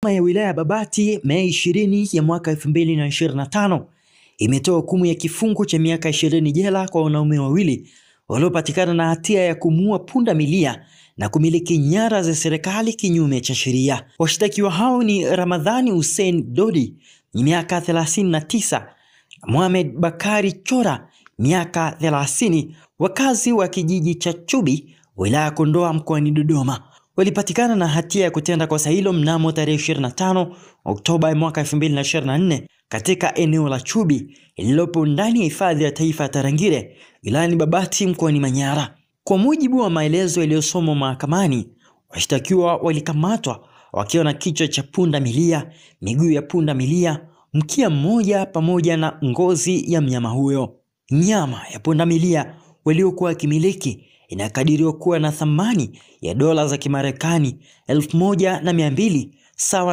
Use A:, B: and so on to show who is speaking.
A: Ya wilaya ya Babati Mei 20 ya mwaka 2025 imetoa hukumu ya kifungo cha miaka 20 jela kwa wanaume wawili waliopatikana na hatia ya kumuua punda milia na kumiliki nyara za serikali kinyume cha sheria. Washtakiwa hao ni Ramadhani Hussein Dodi, miaka 39, na Mohamed Bakari Chora, miaka 30, wakazi wa kijiji cha Chubi, wilaya ya Kondoa mkoani Dodoma. Walipatikana na hatia ya kutenda kosa hilo mnamo tarehe 25 Oktoba mwaka 2024 katika eneo la Chubi lililopo ndani ya hifadhi ya taifa ya Tarangire wilayani Babati mkoani Manyara. Kwa mujibu wa maelezo yaliyosomwa mahakamani, washtakiwa walikamatwa wakiwa na kichwa cha punda milia, miguu ya punda milia, mkia mmoja pamoja na ngozi ya mnyama huyo. Nyama ya punda milia waliokuwa wakimiliki inakadiriwa kuwa na thamani ya dola za Kimarekani 1200 sawa